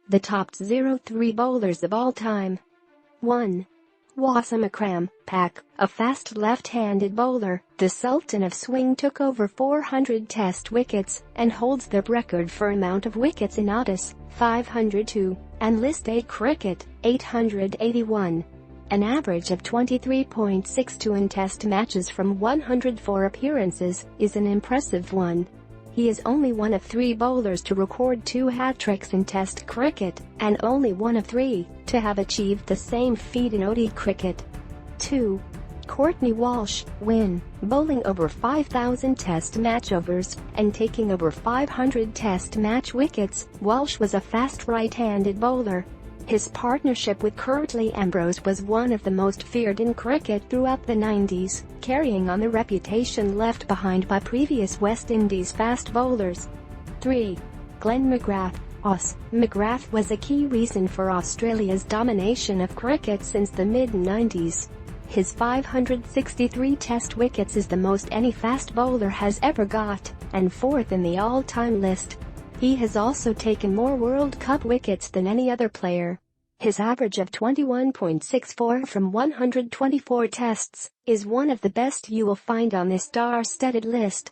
The top 03 bowlers of all time. 1. Wasim Akram-Pak, a fast left-handed bowler, the Sultan of Swing, took over 400 Test wickets and holds the record for amount of wickets in ODIs, 502, and List A cricket, 881. An average of 23.62 in Test matches from 104 appearances is an impressive one. He is only one of 3 bowlers to record 2 hat-tricks in Test cricket, and only one of 3 to have achieved the same feat in ODI cricket. 2. Courtney Walsh, win, bowling over 5,000 Test match overs and taking over 500 Test match wickets. Walsh was a fast right-handed bowler. His partnership with Curtly Ambrose was one of the most feared in cricket throughout the 90s, carrying on the reputation left behind by previous West Indies fast bowlers. 3. Glenn McGrath, Aus. McGrath was a key reason for Australia's domination of cricket since the mid-90s. His 563 Test wickets is the most any fast bowler has ever got, and 4th in the all-time list. He has also taken more World Cup wickets than any other player. His average of 21.64 from 124 tests is one of the best you will find on this star-studded list.